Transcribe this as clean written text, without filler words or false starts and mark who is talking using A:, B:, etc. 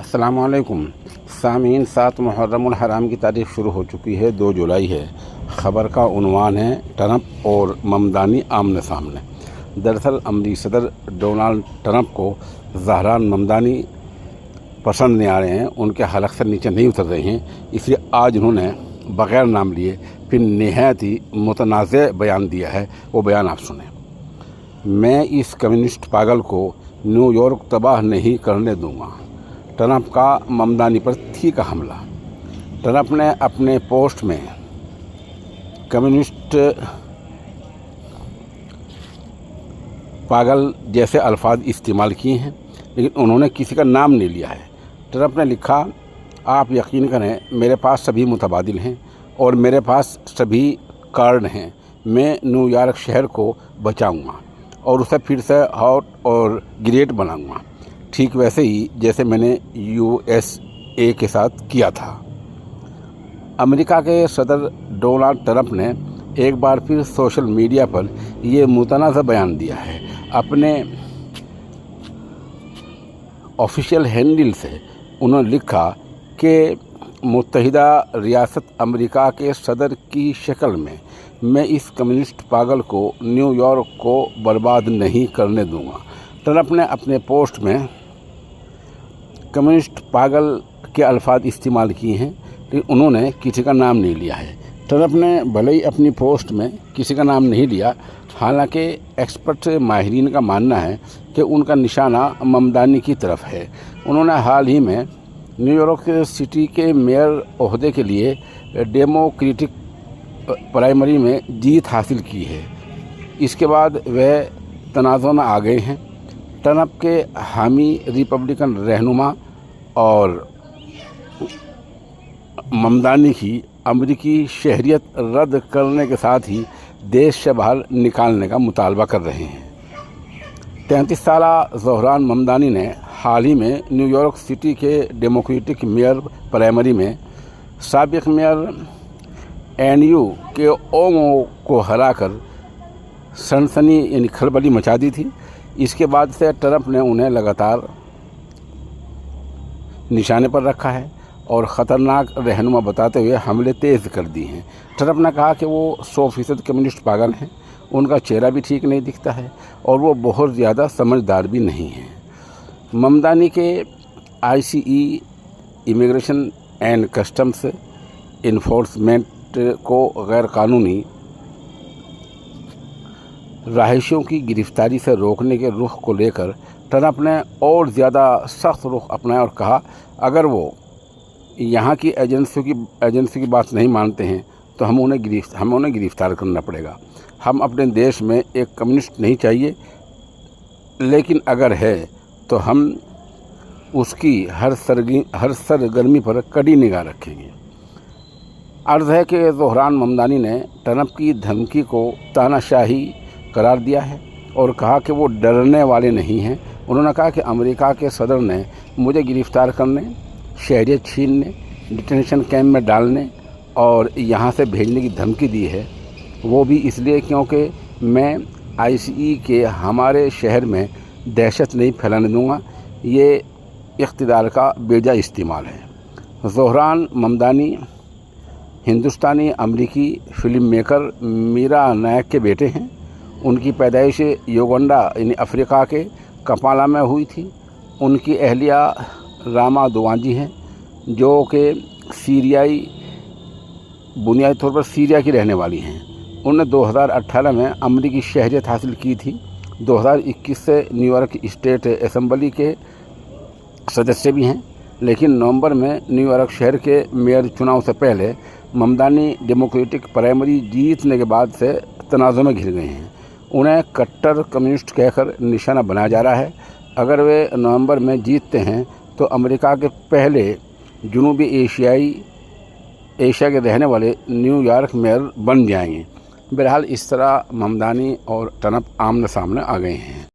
A: अस्सलाम वालेकुम सामीन। 7 मुहर्रमुल हराम की तारीख शुरू हो चुकी है, 2 जुलाई है। ख़बर का उन्वान है ट्रंप और ममदानी आमने सामने। दरअसल अमरीकी सदर डोनाल्ड ट्रंप को ज़हरान ममदानी पसंद नहीं आ रहे हैं, उनके हलक से नीचे नहीं उतर रहे हैं, इसलिए आज उन्होंने बग़ैर नाम लिए फिर निहायत ही मुतनाज़ बयान दिया है। वो बयान आप सुने। मैं इस कम्युनिस्ट पागल को न्यूयॉर्क तबाह नहीं करने दूंगा। ट्रंप का ममदानी पर तीखा हमला। ट्रंप ने अपने पोस्ट में कम्युनिस्ट पागल जैसे अल्फाज इस्तेमाल किए हैं, लेकिन उन्होंने किसी का नाम नहीं लिया है। ट्रंप ने लिखा, आप यकीन करें मेरे पास सभी मुतबादिल हैं और मेरे पास सभी कार्ड हैं। मैं न्यूयॉर्क शहर को बचाऊंगा और उसे फिर से हॉट और ग्रेट बनाऊंगा, ठीक वैसे ही जैसे मैंने USA के साथ किया था। अमेरिका के सदर डोनाल्ड ट्रंप ने एक बार फिर सोशल मीडिया पर ये मुतनाज़ बयान दिया है। अपने ऑफिशियल हैंडल से उन्होंने लिखा कि मुत्तहिदा रियासत अमेरिका के सदर की शक्ल में मैं इस कम्युनिस्ट पागल को न्यूयॉर्क को बर्बाद नहीं करने दूंगा। ट्रंप ने अपने पोस्ट में कम्युनिस्ट पागल के अल्फाज इस्तेमाल किए हैं, लेकिन उन्होंने किसी का नाम नहीं लिया है। ट्रंप ने भले ही अपनी पोस्ट में किसी का नाम नहीं लिया, हालांकि एक्सपर्ट माहिरीन का मानना है कि उनका निशाना ममदानी की तरफ है। उन्होंने हाल ही में न्यूयॉर्क सिटी के मेयर ओहदे के लिए डेमोक्रेटिक प्राइमरी में जीत हासिल की है। इसके बाद वह तनाज़ुर में आ गए हैं। ट्रंप के हामी रिपब्लिकन रहनुमा और ममदानी की अमेरिकी शहरियत रद्द करने के साथ ही देश से बाहर निकालने का मुतालबा कर रहे हैं। 33 साला ज़हरान ममदानी ने हाल ही में न्यूयॉर्क सिटी के डेमोक्रेटिक मेयर प्राइमरी में साबिक़ मेयर एनयू के ओमो को हराकर सनसनी यानी खलबली मचा दी थी। इसके बाद से ट्रंप ने उन्हें लगातार निशाने पर रखा है और ख़तरनाक रहनुमा बताते हुए हमले तेज़ कर दिए हैं। ट्रंप ने कहा कि वो 100% कम्युनिस्ट पागल हैं, उनका चेहरा भी ठीक नहीं दिखता है और वो बहुत ज़्यादा समझदार भी नहीं हैं। ममदानी के ICE immigration and customs enforcement को गैर कानूनी रहायशियों की गिरफ्तारी से रोकने के रुख को लेकर ट्रंप ने और ज़्यादा सख्त रुख अपनाया और कहा, अगर वो यहाँ की एजेंसी की बात नहीं मानते हैं तो हमें उन्हें गिरफ्तार करना पड़ेगा। हम अपने देश में एक कम्युनिस्ट नहीं चाहिए, लेकिन अगर है तो हम उसकी हर सरगर्मी पर कड़ी निगाह रखेंगे। अर्ज़ है कि ज़हरान ममदानी ने ट्रंप की धमकी को तानाशाही करार दिया है और कहा कि वो डरने वाले नहीं हैं। उन्होंने कहा कि अमेरिका के सदर ने मुझे गिरफ़्तार करने, शहरियत छीनने, डिटेंशन कैंप में डालने और यहाँ से भेजने की धमकी दी है, वो भी इसलिए क्योंकि मैं ICE के हमारे शहर में दहशत नहीं फैलाने दूँगा। ये इख्तिदार का बेजा इस्तेमाल है। ज़हरान ममदानी हिंदुस्तानी अमरीकी फ़िल्म मेकर मीरा नायक के बेटे हैं। उनकी पैदाइश युगांडा यानी अफ्रीका के कपाला में हुई थी। उनकी अहलिया रामा दुवांजी हैं, जो कि सीरियाई बुनियादी तौर पर सीरिया की रहने वाली हैं। उन्होंने 2018 में अमरीकी शहरियत हासिल की थी। 2021 से न्यूयॉर्क स्टेट असेंबली के सदस्य भी हैं, लेकिन नवंबर में न्यूयॉर्क शहर के मेयर चुनाव से पहले ममदानी डेमोक्रेटिक प्राइमरी जीतने के बाद से तनाज़ुर में घिर गए हैं। उन्हें कट्टर कम्युनिस्ट कहकर निशाना बनाया जा रहा है। अगर वे नवंबर में जीतते हैं तो अमेरिका के पहले जनूबी एशिया के रहने वाले न्यूयॉर्क मेयर बन जाएंगे। बहरहाल इस तरह ममदानी और ट्रंप आमने सामने आ गए हैं।